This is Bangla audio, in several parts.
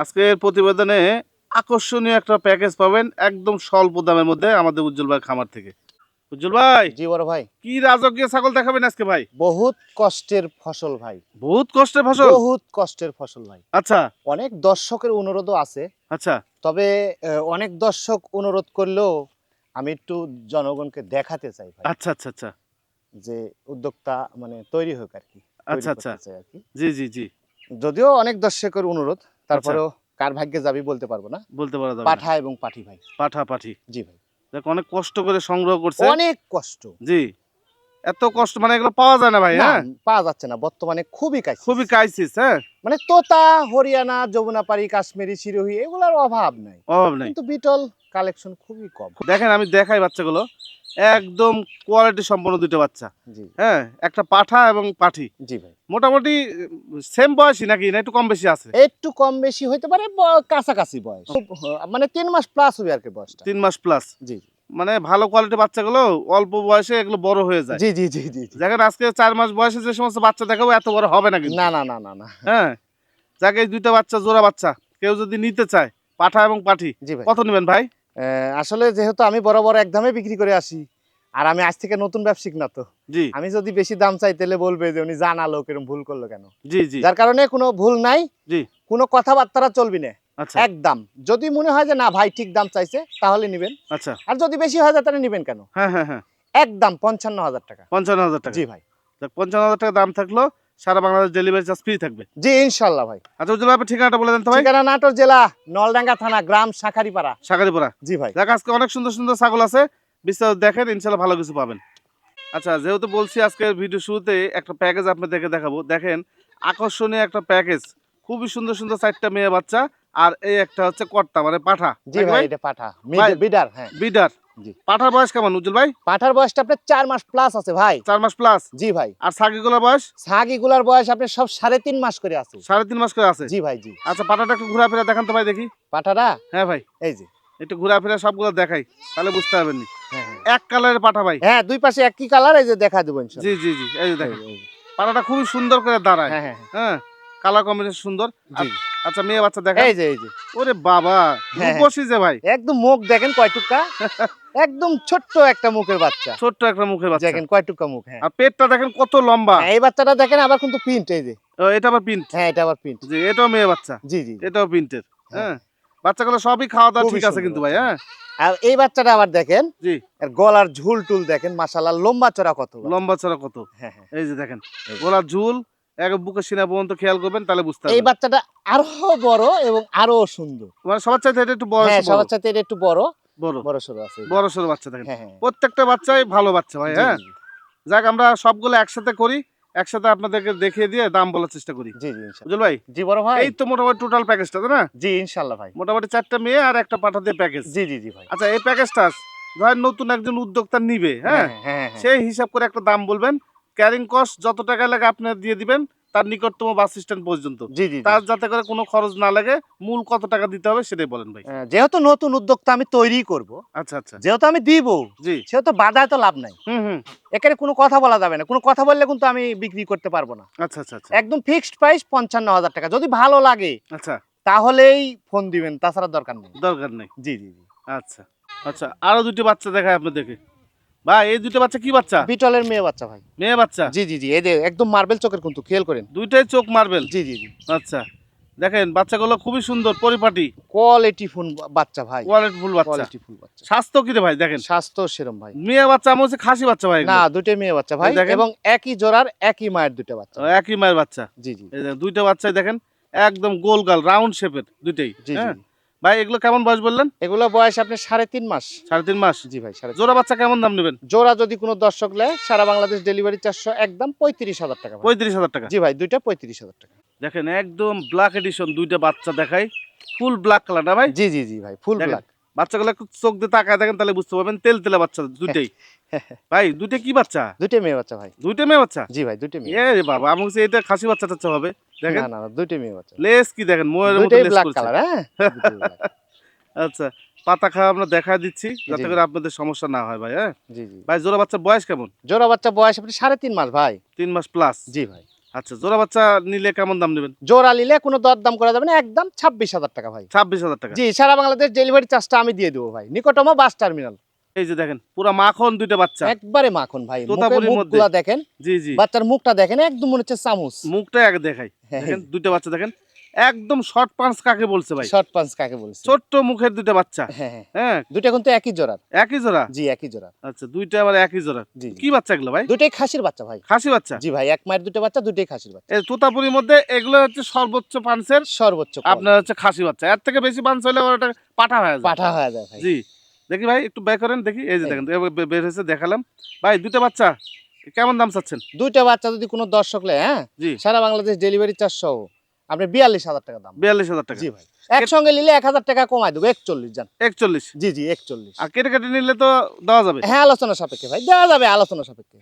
আজকের প্রতিবেদনে আকর্ষণীয় একটা প্যাকেজ পাবেন একদম স্বল্প দামের মধ্যে আমাদের উজ্জ্বল ভাই খামার থেকে। উজ্জ্বল ভাই, জি বড় ভাই, কি রাজকীয় ছাগল দেখাবেন আজকে ভাই? বহুত কষ্টের ফসল ভাই, বহুত কষ্টের ফসল। বহুত কষ্টের ফসল ভাই। আচ্ছা অনেক দর্শকের অনুরোধও আছে, আচ্ছা তবে অনেক দর্শক অনুরোধ করলেও আমি একটু জনগণকে দেখাতে চাই ভাই, আচ্ছা আচ্ছা আচ্ছা যে উদ্যোক্তা মানে তৈরি হোক আর কি, তৈরি আচ্ছা আচ্ছা করতে চাই আর কি। জি জি জি যদিও অনেক দর্শকের অনুরোধ, তারপরেও কার ভাগ্যে যাবি বলতে পারবো না। বলতে পারা যাবে না। পাঠা এবং পাঠি ভাই। পাঠা পাঠি জি ভাই, দেখ অনেক কষ্ট করে সংগ্রহ করছে। অনেক কষ্ট। জি, এত কষ্ট মানে এগুলো পাওয়া যায় না ভাই। না, হ্যাঁ পাওয়া যাচ্ছে না বর্তমানে, খুবই কাজ, খুবই ক্রাইসিস। হ্যাঁ মানে তোতা, হরিয়ানা, যমুনাপাড়ি, কাশ্মীরি, সিরোহী এগুলোর অভাব নাই, অভাব নাই। কিন্তু বিটল কালেকশন খুবই কম। দেখেন আমি দেখাই বাচ্চাগুলো, একদম কোয়ালিটি সম্পন্ন দুটো বাচ্চা। জি হ্যাঁ, একটা পাঠা এবং পাঠি। জি ভাই, মোটামুটি সেম বয়সী নাকি না একটু কম বেশি আছে? একটু কম বেশি হইতে পারে, কাছাকাছি বয়স, মানে 3 মাস প্লাস হবে আর কি বয়সটা। 3 মাস প্লাস। জি মানে ভালো কোয়ালিটির বাচ্চাগুলো অল্প বয়সে এগুলো বড় হয়ে যায়। জি জি জি জি জি। দেখেন আজকে 4 মাস বয়সে যে সমস্ত বাচ্চা দেখাবো এত বড় হবে না কিন্তু। না না না না না। হ্যাঁ, যাকে এই দুইটা বাচ্চা জোড়া বাচ্চা কেউ যদি নিতে চায়, পাঠা এবং পাঠি, জি ভাই, কত নেবেন ভাই? আসলে যেহেতু আমি বরাবর এক দামে বিক্রি করে আসি, আর আমি আজ থেকে নতুন ব্যবসায়িক না তো, জি আমি যদি বেশি দাম চাই তাহলে বলবে যে উনি জানালো এরকম ভুল করলো কেন। জি জি যার কারণে কোনো ভুল নাই, জি কোনো কথাবার্তা চলবি না, আচ্ছা একদম। যদি মনে হয় যে না ভাই ঠিক দাম চাইছে তাহলে নিবেন, আচ্ছা আর যদি বেশি হয় যায় তাহলে নিবেন কেন। হ্যাঁ হ্যাঁ হ্যাঁ একদম 55,000 টাকা। 55,000 টাকা। জি ভাই, 55,000 টাকা দাম থাকলো, সারা বাংলাদেশ ডেলিভারি চার্জ ফ্রি থাকবে। জি ইনশাল্লাহ ভাই। আচ্ছা উজ্জ্বল ভাই ঠিকানাটা বলে দেন তো ভাই। ঠিকানা নাটোর জেলা নলডাঙ্গা থানা, গ্রাম শাখারিপাড়া। সাগরিপাড়া। জি ভাই। দেখ আজকে অনেক সুন্দর সুন্দর ছাগল আছে, বিস্তারিত দেখেন ইনশাল্লাহ ভালো কিছু পাবেন। আচ্ছা যেহেতু বলছি আজকের ভিডিও শুরুতে একটা প্যাকেজ আপনাদেরকে দেখাবো। দেখেন আকর্ষণীয় একটা প্যাকেজ, খুবই সুন্দর সুন্দর 4টা মেয়ে বাচ্চা, আর এই একটা হচ্ছে কর্তা মানে পাঠা। জি ভাই, এটা পাঠা ভাই, বিডার। হ্যাঁ বিডার। জি। পাঠার বয়স কেমন উজ্জ্বল ভাই? পাঠার বয়সটা আপনার 4 মাস প্লাস আছে ভাই। 4 মাস প্লাস। জি ভাই। আর ছাগিগুলোর বয়স? ছাগিগুলার বয়স আপনার সব 3.5 মাস করে আছে। 3.5 মাস করে আছে। জি ভাই জি। আচ্ছা পাঠাটা একটু ঘোরাফেরা দেখান তো ভাই দেখি। পাঠাটা হ্যাঁ ভাই, এই যে। একটু ঘোরাফেরা সবগুলো দেখাই, তাহলে বুঝতে পারবেন নি। হ্যাঁ হ্যাঁ। এক কালারের পাঠা ভাই। হ্যাঁ, দুই পাশে একই কালার, এই যে দেখা দেবো জি ইনশাআল্লাহ। জি জি এই যে দেখেন এই যে। পাঠাটা খুবই সুন্দর করে দাঁড়ায়। হ্যাঁ হ্যাঁ হ্যাঁ, কালার কম্বিনেশন সুন্দর। জি। আচ্ছা মেয়ে বাচ্চা দেখেন। এই যে এই যে। ওরে বাবা, হ্যাঁ, রূপসী যে ভাই। একদম মুখ দেখেন কয়টুকা, একদম ছোট্ট একটা মুখের বাচ্চা। ছোট্ট একটা মুখের বাচ্চা। দেখেন কয়টুকা মুখ। হ্যাঁ। আর পেটটা দেখেন কত লম্বা। হ্যাঁ, এই বাচ্চাটা দেখেন আবার কিন্তু প্রিন্ট, এই যে। ও, এটা আবার প্রিন্ট। হ্যাঁ, এটা আবার প্রিন্ট। জি, এটাও মেয়ে বাচ্চা। জি জি জি। এটাও প্রিন্টের। হ্যাঁ। হ্যাঁ, বাচ্চাগুলো সবই খাওয়া দাওয়া খুবই ঠিক আছে সুন্দর কিন্তু ভাই। বাচ্চা। হ্যাঁ আর এই বাচ্চাটা আবার দেখেন, জি, এর গলার ঝুল টুল দেখেন, মাশাআল্লাহ লম্বা চড়া কত। লম্বা চড়া কত। হ্যাঁ হ্যাঁ। এই যে দেখেন এই যে। গোলার ঝুল এক বুকের সিনা পর্যন্ত খেয়াল করবেন তাহলে বুঝতে এই পারবেন। বাচ্চাটা আরো বড় এবং আরো সুন্দর। মানে সবার চাইতে এটা একটু বয়স হ্যাঁ, বড়। সবার চাইতে এটা একটু বড়, বড় বড় সরো আছে। বড় সড়ো বাচ্চা দেখেন। হ্যাঁ হ্যাঁ। প্রত্যেকটা বাচ্চাই ভালো বাচ্চা ভাই। জি হ্যাঁ, জি যাক আমরা সবগুলো একসাথে করি, একসাথে আপনাদেরকে দেখিয়ে দিয়ে দাম বলার চেষ্টা করি। জি জি ইনশাআল্লাহ। বুঝল ভাই? জি বড় ভাই। এই তো মোটামুটি টোটাল প্যাকেজটা তাই না? জি ইনশাআল্লাহ ভাই। মোটামুটি 4টা মেয়ে আর একটা পাঠা দিয়ে প্যাকেজ। জি জি জি ভাই। আচ্ছা এই প্যাকেজটা ধরেন নতুন একজন উদ্যোক্তা নিবে, হ্যাঁ, হ্যাঁ হ্যাঁ হ্যাঁ। সেই হিসাব করে একটা দাম বলবেন। ক্যারিং কস্ট যত টাকা লাগে আপনি দিয়ে দিবেন তার নিকটতম বাস স্ট্যান্ড পর্যন্ত। জি জি জি। তার যাতে করে কোনো খরচ না লাগে, মূল কত টাকা দিতে হবে সেটাই বলেন ভাই। যেহেতু নতুন উদ্যোক্তা আমি তৈরি করব, আচ্ছা আচ্ছা যেহেতু আমি দিব, জি সেহেতু বাধায় তো লাভ নাই। হুম হুম এখানে কোনো কথা বলা যাবে না, কোনো কথা বললে কিন্তু আমি বিক্রি করতে পারবো না। আচ্ছা আচ্ছা আচ্ছা একদম ফিক্সড প্রাইস 55,000 টাকা। যদি ভালো লাগে আচ্ছা তাহলেই ফোন দিবেন, তাছাড়া দরকার নেই। দরকার নেই। জি জি জি। আচ্ছা আচ্ছা আরো দুটি বাচ্চা দেখায় আপনাদেরকে। ভাই এই দুটো বাচ্চা কি বাচ্চা? বিটলের মেয়ে বাচ্চা ভাই। মেয়ে বাচ্চা। জি জি জি, এই যে একদম মার্বেল চোখের, কিন্তু খেয়াল করেন। দুইটাই চোখ মার্বেল। জি জি জি। আচ্ছা দেখেন বাচ্চাগুলো খুবই সুন্দর পরিপাটি, কোয়ালিটি ফুল বাচ্চা ভাই। কোয়ালিটিফুল বাচ্চা। কোয়ালিটি ফুল বাচ্চা। স্বাস্থ্য কি রে ভাই দেখেন? স্বাস্থ্য সেরম ভাই। মেয়ে বাচ্চা আমার হচ্ছে খাসি বাচ্চা ভাই না, এগুলো। দুটোই মেয়ে বাচ্চা ভাই, এই দেখেন। এবং একই জোড়ার একই মায়ের দুটো বাচ্চা। একই মায়ের বাচ্চা। জি জি এই দেখেন, দুইটা বাচ্চাই দেখেন একদম গোল গাল রাউন্ড শেপের দুইটাই। জি জি। হ্যাঁ ভাই এগুলো কেমন বয়স বললেন? এগুলো বয়স আপনার 3.5 মাস। 3.5 মাস। জি ভাই, 3.5। জোড়া বাচ্চা কেমন দাম নেবেন? জোড়া যদি কোনো দর্শক নেয়, সারা বাংলাদেশ ডেলিভারি 400, একদম 35,000 টাকা ভাই। 35,000 টাকা। জি ভাই, দুইটা 35,000 টাকা। দেখেন একদম ব্ল্যাক এডিশন দুইটা বাচ্চা দেখাই, ফুল ব্ল্যাক কালার না ভাই? জি জি জি ভাই, ফুল দেখেন, ব্ল্যাক। বাচ্চাগুলো একটু চোখ দিয়ে তাকায় দেখেন তাহলে বুঝতে পারবেন তেল তেলে বাচ্চা দুইটাই। ভাই দুইটা কি বাচ্চা? দুইটাই মেয়ে বাচ্চা ভাই। দুইটা মেয়ে বাচ্চা। জি ভাই, দুইটাই মেয়ে। এ রে বাবা, আমি বলছি এটা খাসি বাচ্চা টাচ্চা হবে। দেখেন না না না, দুইটাই মেয়ে বাচ্চা। লেস কি দেখেন, মোয়ের মতো দুইটাই লেস ব্ল্যাক করেছে। কালার। হ্যাঁ, দুইটাই black। আচ্ছা পাতা খাওয়া আমরা দেখা দিচ্ছি যাতে জি, করে আপনাদের সমস্যা না হয় ভাই। হ্যাঁ জি জি। ভাই জোড়া বাচ্চার বয়স কেমন? জোড়া বাচ্চা বয়স আপনি 3.5 মাস ভাই। 3 মাস প্লাস। জি ভাই। আচ্ছা, জোড়া বাচ্চা নিলে কেমন দাম নেবেন? জোড়া নিলে কোনো দরদাম করা যাবে না, একদম 26,000 টাকা ভাই। 26,000 টাকা। জি, সারা বাংলাদেশ ডেলিভারি চার্জটা আমি দিয়ে দেবো ভাই, নিকটতম বাস টার্মিনাল। এই যে দেখেন পুরা মাখন দুইটা বাচ্চা, একবারে মাখন ভাই, তোতাপুরির মধ্যে। মুখগুলা দেখেন, জি জি, বাচ্চার মুখটা দেখেন, একদম মনে হচ্ছে চামচ। মুখটা আগে দেখাই। হ্যাঁ, দেখেন দুইটা বাচ্চা দেখেন, একদম শর্ট পাঞ্চ কাকে বলছে ভাই? শর্ট পাঞ্চ কাকে বলছে? ছোট্ট মুখের দুইটা বাচ্চা। হ্যাঁ হ্যাঁ, হ্যাঁ, দুইটা কিন্তু একই জোড়ার। একই জোড়া? জি, একই জোড়া। আচ্ছা, দুইটা আবার একই জোড়া। জি কি বাচ্চা এগুলো ভাই? দুইটাই খাসির বাচ্চা ভাই। খাসি বাচ্চা? জি ভাই, এক মায়ের দুটো বাচ্চা, দুইটাই খাসির বাচ্চা। এই তোতাপুরির মধ্যে এগুলো হচ্ছে সর্বোচ্চ পাঞ্চের, সর্বোচ্চ আপনার হচ্ছে খাসি বাচ্চা। এর থেকে বেশি পাঞ্চ হলে ওটা পাঠা হয়ে যায়। পাঠা হয়ে যায় ভাই। জি, দেখি ভাই একটু বের করেন দেখি। এই যে এই। দেখেন বের হয়েছে, দেখালাম ভাই। দুইটা বাচ্চা কেমন দাম চাচ্ছেন? দুইটা বাচ্চা যদি কোনো দর্শক লে, হ্যাঁ, জি, সারা বাংলাদেশ ডেলিভারি চার্জ সহ আপনি 42,000 টাকা দাম। 42,000 টাকা। জি ভাই, একসঙ্গে নিলে 1,000 টাকা কমায় দেবো, 41 জান। 41? জি জি, 41। আর কেটে কেটে নিলে তো দেওয়া যাবে? হ্যাঁ, আলোচনা সাপেক্ষে ভাই, দেওয়া যাবে আলোচনা সাপেক্ষে।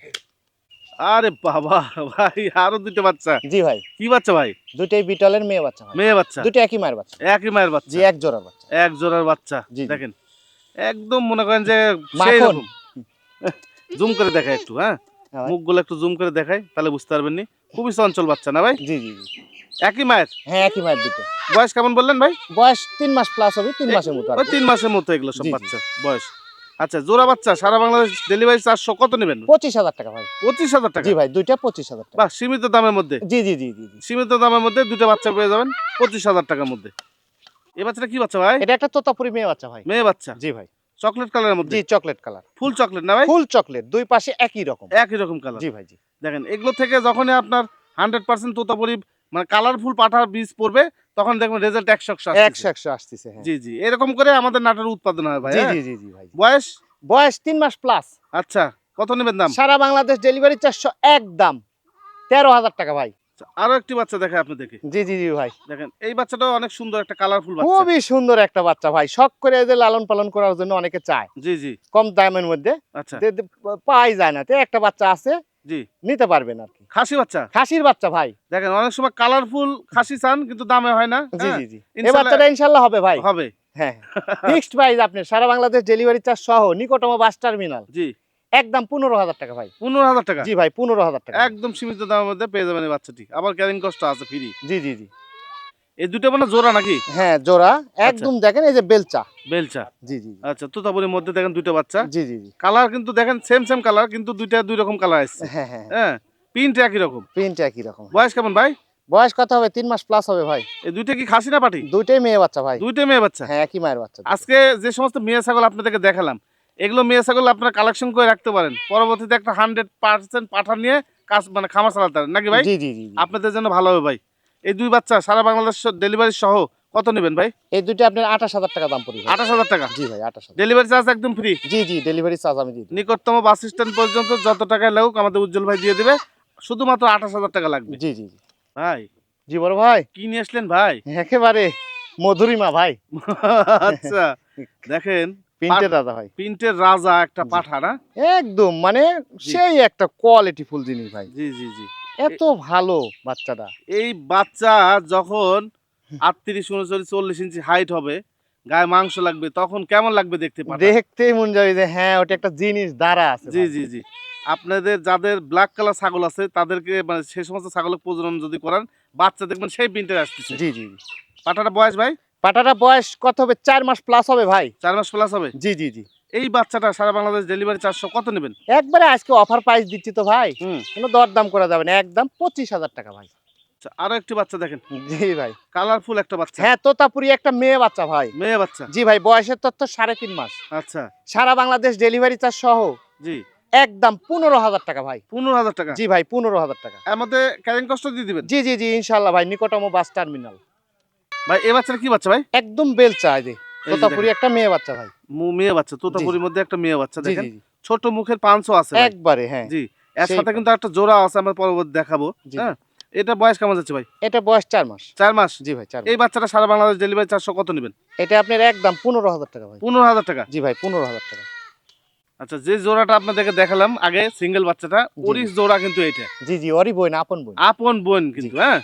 আরে বাবা ভাই, আরো দুইটা বাচ্চা। জি ভাই, কি বাচ্চা ভাই? দুইটাই বিটলের মেয়ে বাচ্চা ভাই। মেয়ে বাচ্চা? দুটো একই মায়ের বাচ্চা। একই মায়ের বাচ্চা? জি, এক জোড়ার বাচ্চা। এক জোড়ার বাচ্চা। জি, জি। দেখেন একদম মনে করেন যে সেই মাখন। রকম। জুম করে দেখাই একটু, হ্যাঁ, হ্যাঁ ভাই। মুখগুলো একটু জুম করে দেখাই, তাহলে বুঝতে পারবেন নি। খুবই চঞ্চল বাচ্চা না ভাই? জি জি জি, একই মায়ের? হ্যাঁ একই মায়ের দুটো। বয়স কেমন বললেন ভাই? বয়স 3 মাস প্লাস হবে, 3 মাসের মতো আর ওই কি। 3 মাসের মতো এগুলো সব জি, জি। বাচ্চা বয়স। আচ্ছা, জোড়া বাচ্চা সারা বাংলাদেশ ডেলিভারি চার্জ কত নেবেন? 25,000 টাকা ভাই। 25,000 টাকা? জি ভাই, দুইটা 25,000 টাকা। বাহ, সীমিত দামের মধ্যে। জি জি জি জি জি। সীমিত দামের মধ্যে দুটো বাচ্চা পেয়ে যাবেন 25,000 টাকার মধ্যে। এই বাচ্চাটা কি বাচ্চা ভাই? এটা একটা তোতাপুরি মেয়ে বাচ্চা ভাই। মেয়ে বাচ্চা? জি ভাই। চকলেট কালারের মধ্যে? জি, চকলেট কালার। ফুল চকলেট না ভাই? ফুল চকলেট, দুই পাশে একই রকম। একই রকম কালার? জি ভাই, জি। দেখেন এগুলো থেকে যখনই আপনার 100% তোতাপুরি মানে কালারফুল পাঠার বীজ পড়বে, তখন দেখবেন রেজাল্ট 100 100 আসতেছে, হ্যাঁ। জি জি, এরকম করে আমাদের নাটের উৎপাদন হয় ভাই। জি হ্যাঁ? জি জি জি ভাই। বয়স? বয়স 3 মাস প্লাস। আচ্ছা, কত নেবেন দাম? সারা বাংলাদেশ ডেলিভারি 400, একদম 13,000 টাকা ভাই। আচ্ছা, আরো একটি বাচ্চা দেখায় আপনি দেখি। জি জি জি ভাই, দেখেন এই বাচ্চাটাও অনেক সুন্দর একটা কালারফুল বাচ্চা। খুবই সুন্দর একটা বাচ্চা ভাই, শখ করে এদের লালন পালন করার জন্য অনেকে চায়, জি জি। কম দামের মধ্যে। আচ্ছা, পাই যায় না, তো একটা বাচ্চা আছে, জি। নিতে পারবেন আর কি। খাসি বাচ্চা? খাসির বাচ্চা ভাই। দেখেন অনেক সময় কালারফুল খাসি চান কিন্তু দামে হয় না। জি হ্যাঁ? জি জি, এই ইনশাল্লাহ বাচ্চাটা ইনশাল্লাহ হবে ভাই। হবে। হ্যাঁ, ফিক্সড প্রাইস আপনি সারা বাংলাদেশ ডেলিভারি চার্জ সহ, নিকটতম বাস টার্মিনাল, জি। একদম 15,000 টাকা ভাই। 15,000 টাকা? জি ভাই, 15,000 টাকা। একদম সীমিত দামের মধ্যে পেয়ে যাবেন এই বাচ্চাটি। আবার ক্যারিং কস্ট আছে ফ্রি। জি জি জি, এই দুটো মানে জোড়া নাকি? হ্যাঁ জোড়া, একদম দেখেন এই যে বেলচা। বেলচা? জি জি জি। আচ্ছা, তোতাপুরির মধ্যে দেখেন দুটো বাচ্চা। জি জি জি, কালার কিন্তু দেখেন সেম কালার, কিন্তু দুইটা দুই রকম কালার আসছে। হ্যাঁ হ্যাঁ, হ্যাঁ, প্রিন্ট একই রকম। প্রিন্ট একই রকম। বয়স কেমন ভাই? বয়স কত হবে? 3 মাস প্লাস হবে ভাই। এই দুইটা কি খাসি না পাটি? দুইটাই মেয়ে বাচ্চা ভাই। দুইটাই মেয়ে বাচ্চা? হ্যাঁ, একই মায়ের বাচ্চা। আজকে যে সমস্ত মেয়ে ছাগল আপনাদেরকে দেখালাম, এগুলো মেয়ে ছাগল আপনারা কালেকশন করে রাখতে পারেন, পরবর্তীতে একটা 100% পাঠা নিয়ে কাজ মানে খামার চালাতে পারেন নাকি ভাই? জি জি জি জি। আপনাদের জন্য ভালো হবে ভাই। এই দুই বাচ্চা সারা বাংলাদেশ ডেলিভারি সহ কত নেবেন ভাই? এই দুইটা আপনার 28,000 টাকা দাম পড়বে। 28,000 টাকা? জি ভাই, 28,000। ডেলিভারি চার্জ একদম ফ্রি? জি জি, ডেলিভারি চার্জ আমি দিই। নিকটতম বাস স্ট্যান্ড পর্যন্ত যত টাকায় লাগুক আমাদের উজ্জ্বল ভাই দিয়ে দিবে, শুধুমাত্র 28,000 টাকা লাগবে। জি জি জি। ভাই জি বড় ভাই, কি নিয়ে আসলেন ভাই? একেবারে মধুরিমা ভাই। আচ্ছা, দেখেন প্রিন্টের রাজা ভাই, প্রিন্টের রাজা একটা জি। পাঠা না? একদম মানে জি। সেই একটা কোয়ালিটি ফুল জিনিস ভাই, জি জি জি। এত ভালো বাচ্চাটা। এই বাচ্চা যখন 38, 39, 40 ইঞ্চি হাইট হবে, গায়ে মাংস লাগবে, তখন কেমন লাগবে দেখতে পাঠা? দেখতেই মন যাবে যে হ্যাঁ ওটা একটা জিনিস দ্বারা আছে জি ভাই। জি জি। আপনাদের যাদের ব্ল্যাক কালার ছাগল আছে তাদেরকে মানে সেই সমস্ত ছাগলের প্রজনন যদি করান, বাচ্চা দেখবেন সেই প্রিন্টের আসতেছে। জি জি জি। পাঠাটা বয়স ভাই? পাটাটা বয়স কত হবে? 4 মাস প্লাস হবে ভাই। 4 মাস প্লাস হবে? জি জি জি। এই বাচ্চাটা সারা বাংলাদেশ ডেলিভারি 400 কত নেবেন? একবারে আজকে অফার প্রাইস দিচ্ছি তো ভাই, হুম। কোনো দরদাম করা যাবে না, একদম 25,000 টাকা ভাই। আচ্ছা, আরো একটি বাচ্চা দেখেন, জি ভাই। কালারফুল একটা বাচ্চা। হ্যাঁ, তোতাপুরি একটা মেয়ে বাচ্চা ভাই। মেয়ে বাচ্চা? জি ভাই, বয়সের তথ্য 3.5 মাস। আচ্ছা, সারা বাংলাদেশ ডেলিভারি চার্জ সহ জি। একদম 15,000 টাকা ভাই। 15,000 টাকা? জি ভাই, 15,000 টাকা। এর মধ্যে ক্যারিং কস্ট দিয়ে দিবেন? জি জি জি, ইনশাল্লাহ ভাই, নিকটতম বাস টার্মিনাল। ভাই এই বাচ্চাটা কি বাচ্চা ভাই? একদম বেলচা, এই যে এই যে তোতাপুরি একটা মেয়ে বাচ্চা ভাই। মেয়ে বাচ্চা, তোতাপুরির মধ্যে একটা মেয়ে বাচ্চা জি দেখেন। জি জি, ছোট মুখের পাঁচও আছে ভাই। একবারে হ্যাঁ। জি, এর সেই সাথে পাঁচ। কিন্তু একটা জোড়া আছে, আমরা পরবর্তী দেখাবো। জি। হ্যাঁ, এটা বয়স কেমন যাচ্ছে ভাই? এটা বয়স 4 মাস। 4 মাস? জি ভাই, 4 এই মাস। বাচ্চাটা সারা বাংলাদেশ ডেলিভারি 400 কত নেবেন? এটা আপনার একদম 15,000 টাকা ভাই। 15,000 টাকা? জি ভাই, 15,000 টাকা। আচ্ছা, যে জোড়াটা আপনাদেরকে দেখালাম আগে সিঙ্গেল বাচ্চাটা, ওরই জোড়া কিন্তু এটা। জি জি, ওরই বোন, আপন বোন। আপন বোন কিন্তু। হ্যাঁ,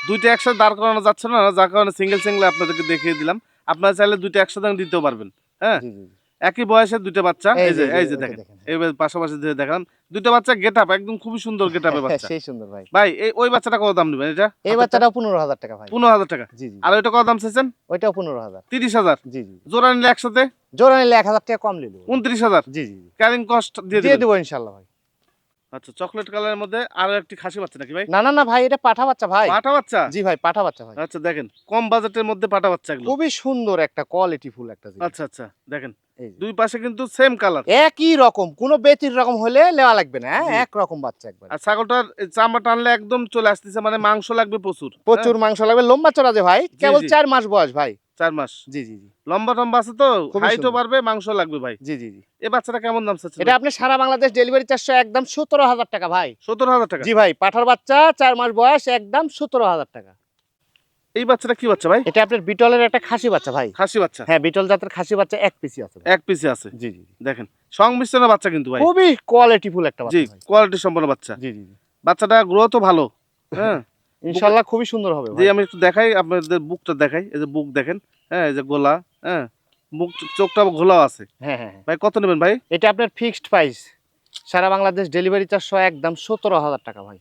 দুইটা একসাথে দাঁড় করানো যাচ্ছে না, যার কারণে সিঙ্গেল সিঙ্গেল আপনাদেরকে দেখিয়ে দিলাম। আপনারা চাইলে দুইটা একসাথে দিতেও পারবেন। হ্যাঁ, জি জি জি। একই বয়সের দুইটা বাচ্চা, এই যে ওইটা দেখেন, এইবার পাশাপাশি দিয়ে দেখান দুইটা বাচ্চা গেটআপ একদম খুবই সুন্দর গেটআপের বাচ্চা। সেই সুন্দর ভাই। ভাই ওই বাচ্চাটা কত দাম নেবেন? এটা এই বাচ্চাটাও 15,000 টাকা ভাই। 15,000 টাকা। জি জি। আর ওইটা কত দাম চাইছেন? ওইটাও 15,000। 30,000। জি জি। জোড়া নিলে একসাথে জোড়া নিলে 1,000 টাকা কম নিল। 29,000। জি জি। ক্যারিং কস্ট দিয়ে দিয়ে দিবেন? দেবো ইনশাআল্লাহ ভাই। আচ্ছা, চকলেট কালারের মধ্যে আরো একটি খাসি বাচ্চা নাকি ভাই? না না না ভাই, এটা পাঠা বাচ্চা ভাই। পাঠা বাচ্চা? জি ভাই, পাঠা বাচ্চা ভাই। আচ্ছা দেখেন, কম বাজেটের মধ্যে পাঠা বাচ্চা এগুলো। খুবই সুন্দর একটা কোয়ালিটি ফুল একটা জিনিস। আচ্ছা আচ্ছা, দেখেন এই যে। দুই পাশে কিন্তু সেম কালার। একই রকম, কোনো ব্যতির রকম হলে নেওয়া লাগবে না, হ্যাঁ জি। এক রকম বাচ্চা একবার। আর ছাগলটার এই চামড়া টানলে একদম চলে আসতেছে, মানে মাংস লাগবে প্রচুর। প্রচুর মাংস লাগবে, লম্বা চড়া যে ভাই, কেবল জি। 4 মাস বয়স ভাই। 4 মাস। জি জি জি। লম্বা টম্বা আছে তো, খুবই হাইটও সুন্দর। বাড়বে, মাংস লাগবে ভাই। জি জি জি। এই বাচ্চাটা কেমন দাম চাচ্ছেন? এটা আপনি সারা বাংলাদেশ ডেলিভারি চার্জ একদম 17,000 টাকা ভাই। 17,000 টাকা। জি ভাই, পাঠার বাচ্চা 4 মাস বয়স, একদম 17,000 টাকা। এই বাচ্চাটা কি বাচ্চা ভাই? এটা আপনার বিটলের একটা খাসি বাচ্চা ভাই। খাসি বাচ্চা। হ্যাঁ, বিটল জাতের খাসি বাচ্চা এক পিসি আছে ভাই। এক পিসে আছে। জি জি জি। দেখেন সংমিশ্রণের বাচ্চা কিন্তু ভাই। খুবই কোয়ালিটি ফুল একটা জি, বাচ্চা ভাই। কোয়ালিটি সম্পন্ন বাচ্চা। জি জি জি। বাচ্চাটা গ্রোথ তো ভালো। হ্যাঁ। ইনশাআল্লাহ খুবই সুন্দর হবে জি, ভাই। আমি একটু দেখাই আপনাদের, বুকটা দেখাই। এই যে বুক দেখেন, হ্যাঁ এই যে গোলা, হ্যাঁ মুখ চোখটা ঘোলাও আছে। হ্যাঁ হ্যাঁ হ্যাঁ। ভাই কত নেবেন ভাই? এটা আপনার ফিক্সড প্রাইস, সারা বাংলাদেশ ডেলিভারি চার্জ একদম 17,000 টাকা ভাই।